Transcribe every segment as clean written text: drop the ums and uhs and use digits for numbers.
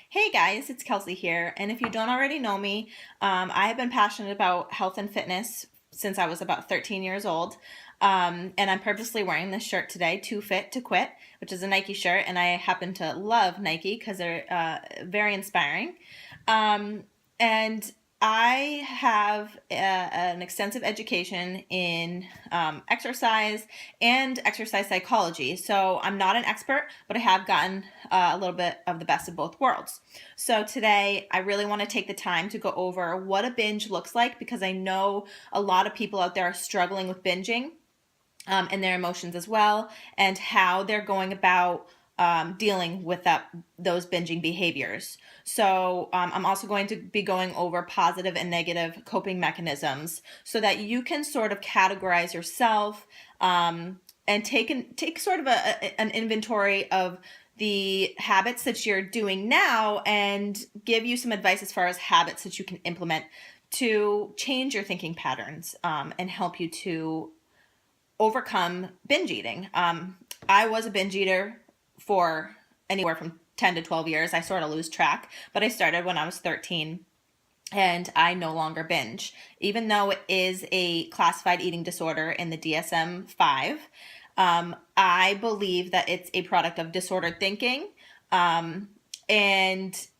Hey guys, it's Kelsey here, and if you don't already know me, I have been passionate about health and fitness since I was about 13 years old. And I'm purposely wearing this shirt today, Too Fit to Quit, which is a Nike shirt, and I happen to love Nike because they're very inspiring. And I have an extensive education in exercise and exercise psychology. So I'm not an expert, but I have gotten a little bit of the best of both worlds. So today I really want to take the time to go over what a binge looks like because I know a lot of people out there are struggling with binging and their emotions as well, and how they're going about dealing with those binging behaviors. So I'm also going to be going over positive and negative coping mechanisms so that you can sort of categorize yourself and take sort of an inventory of the habits that you're doing now and give you some advice as far as habits that you can implement to change your thinking patterns and help you to overcome binge eating. I was a binge eater for anywhere from 10 to 12 years. I sort of lose track, but I started when I was 13 and I no longer binge. Even though it is a classified eating disorder in the DSM-5, I believe that it's a product of disordered thinking and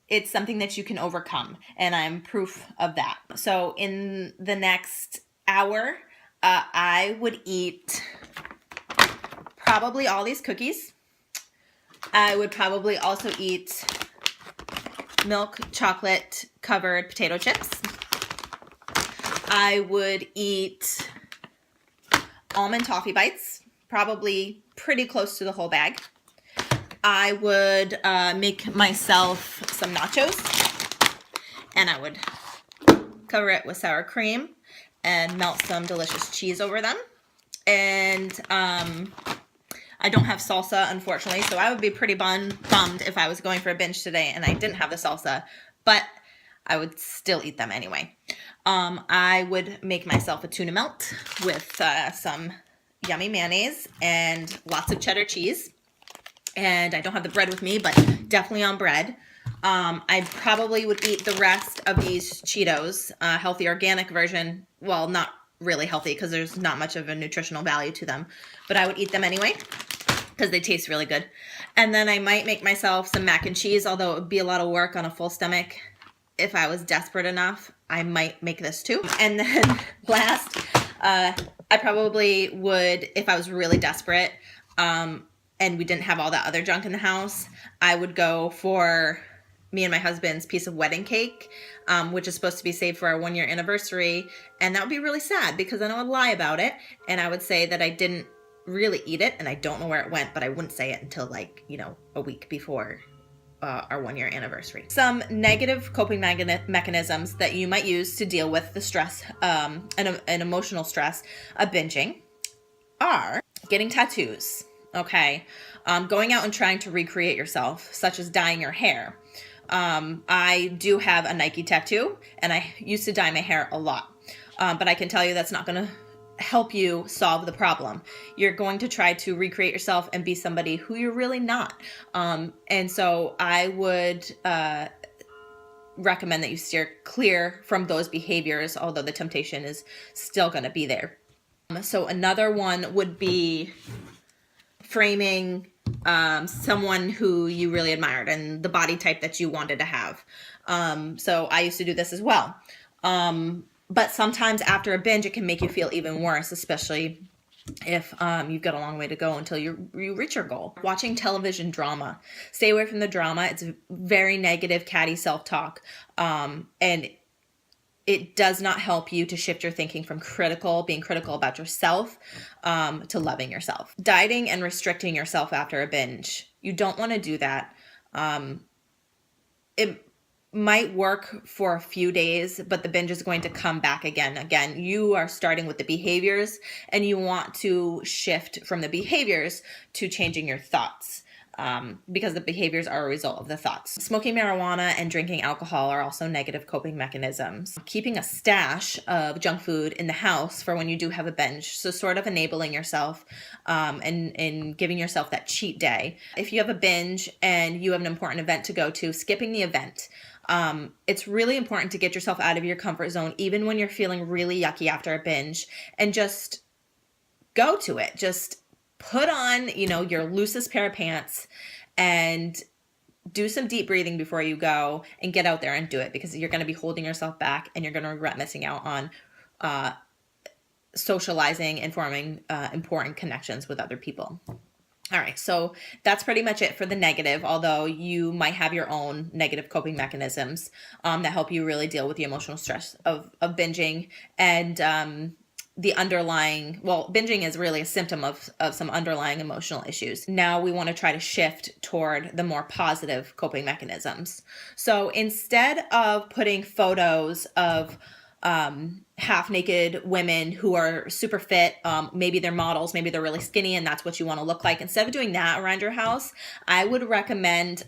it's something that you can overcome, and I'm proof of that. So in the next hour, I would eat probably all these cookies. I would probably also eat milk chocolate covered potato chips. I would eat almond toffee bites, probably pretty close to the whole bag. I would make myself some nachos, and I would cover it with sour cream and melt some delicious cheese over them. And I don't have salsa, unfortunately, so I would be pretty bummed if I was going for a binge today and I didn't have the salsa, but I would still eat them anyway. I would make myself a tuna melt with some yummy mayonnaise and lots of cheddar cheese. And I don't have the bread with me, but definitely on bread. I probably would eat the rest of these Cheetos, healthy organic version. Well, not really healthy because there's not much of a nutritional value to them, but I would eat them anyway because they taste really good. And then I might make myself some mac and cheese, although it would be a lot of work on a full stomach. If I was desperate enough, I might make this too. And then last, I probably would, if I was really desperate, and we didn't have all that other junk in the house, I would go for me and my husband's piece of wedding cake, which is supposed to be saved for our 1-year anniversary. And that would be really sad because then I would lie about it. And I would say that I didn't really eat it and I don't know where it went, but I wouldn't say it until a week before our 1-year anniversary. Some negative coping mechanisms that you might use to deal with the stress and emotional stress of binging are getting tattoos. Okay, going out and trying to recreate yourself, such as dyeing your hair. I do have a Nike tattoo, and I used to dye my hair a lot. But I can tell you that's not going to help you solve the problem. You're going to try to recreate yourself and be somebody who you're really not. And so I would recommend that you steer clear from those behaviors, although the temptation is still going to be there. So another one would be framing someone who you really admired and the body type that you wanted to have. So I used to do this as well. But sometimes after a binge, it can make you feel even worse, especially if you've got a long way to go until you reach your goal. Watching television drama. Stay away from the drama. It's very negative, catty self-talk. And it does not help you to shift your thinking from being critical about yourself, to loving yourself. Dieting and restricting yourself after a binge. You don't want to do that. It might work for a few days, but the binge is going to come back again. Again, you are starting with the behaviors and you want to shift from the behaviors to changing your thoughts. because the behaviors are a result of the thoughts. Smoking marijuana and drinking alcohol are also negative coping mechanisms. Keeping a stash of junk food in the house for when you do have a binge, so sort of enabling yourself and giving yourself that cheat day. If you have a binge and you have an important event to go to, skipping the event. It's really important to get yourself out of your comfort zone, even when you're feeling really yucky after a binge, and just go to it. Just put on, your loosest pair of pants and do some deep breathing before you go and get out there and do it, because you're going to be holding yourself back and you're going to regret missing out on socializing and forming important connections with other people. All right, so that's pretty much it for the negative, although you might have your own negative coping mechanisms that help you really deal with the emotional stress of binging and the underlying, binging is really a symptom of some underlying emotional issues. Now we want to try to shift toward the more positive coping mechanisms. So instead of putting photos of half-naked women who are super fit, maybe they're models, maybe they're really skinny and that's what you want to look like, instead of doing that around your house, I would recommend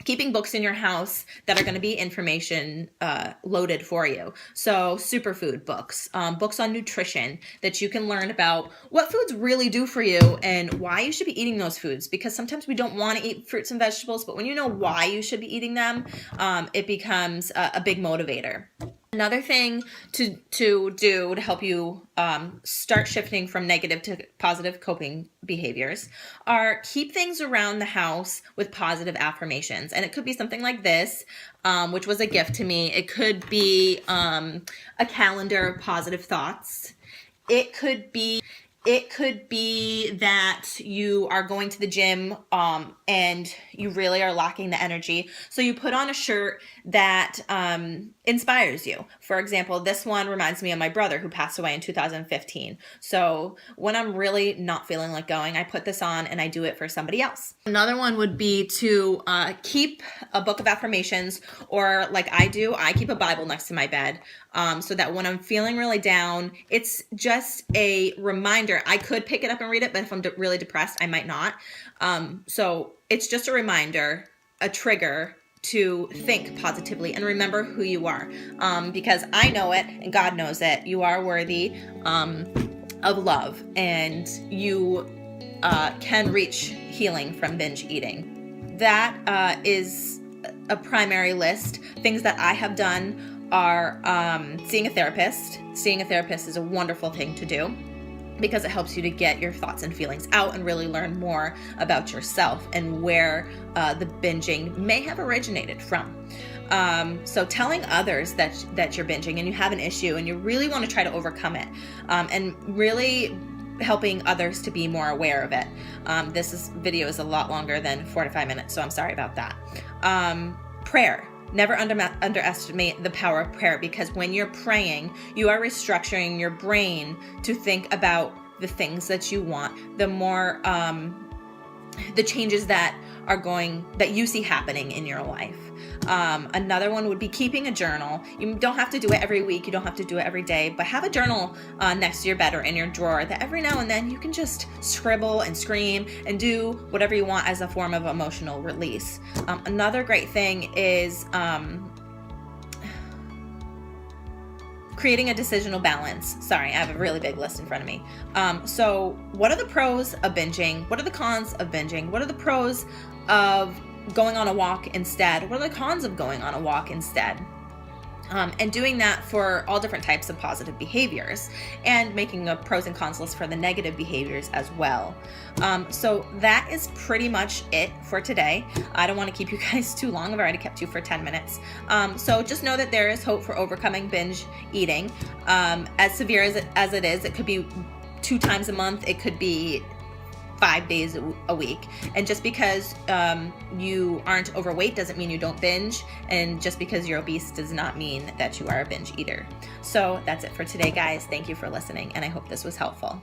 keeping books in your house that are going to be information loaded for you. So superfood books, books on nutrition that you can learn about what foods really do for you and why you should be eating those foods. Because sometimes we don't want to eat fruits and vegetables, but when you know why you should be eating them, it becomes a big motivator. Another thing to do to help you start shifting from negative to positive coping behaviors are keep things around the house with positive affirmations. And it could be something like this, which was a gift to me. It could be a calendar of positive thoughts. It could be that you are going to the gym and you really are lacking the energy. So you put on a shirt that inspires you. For example, this one reminds me of my brother who passed away in 2015. So when I'm really not feeling like going, I put this on and I do it for somebody else. Another one would be to keep a book of affirmations, or like I do, I keep a Bible next to my bed so that when I'm feeling really down, it's just a reminder. I could pick it up and read it, but if I'm really depressed, I might not. So it's just a reminder, a trigger to think positively and remember who you are, because I know it and God knows it. You are worthy of love, and you can reach healing from binge eating. That is a primary list. Things that I have done are seeing a therapist. Seeing a therapist is a wonderful thing to do, because it helps you to get your thoughts and feelings out and really learn more about yourself and where the binging may have originated from. So telling others that you're binging and you have an issue and you really want to try to overcome it, and really helping others to be more aware of it. This video is a lot longer than 4 to 5 minutes, so I'm sorry about that. Prayer. Never underestimate the power of prayer, because when you're praying, you are restructuring your brain to think about the things that you want, the more, the changes that you see happening in your life. Another one would be keeping a journal. You don't have to do it every week. You don't have to do it every day, but have a journal next to your bed or in your drawer that every now and then you can just scribble and scream and do whatever you want as a form of emotional release. Another great thing is creating a decisional balance. Sorry, I have a really big list in front of me. So what are the pros of binging? What are the cons of binging? What are the pros of going on a walk instead? What are the cons of going on a walk instead? And doing that for all different types of positive behaviors, and making a pros and cons list for the negative behaviors as well. So that is pretty much it for today. I don't want to keep you guys too long. I've already kept you for 10 minutes. So just know that there is hope for overcoming binge eating. As severe as it is, it could be 2 times a month. It could be 5 days a week. And just because you aren't overweight doesn't mean you don't binge. And just because you're obese does not mean that you are a binge eater. So that's it for today, guys. Thank you for listening, and I hope this was helpful.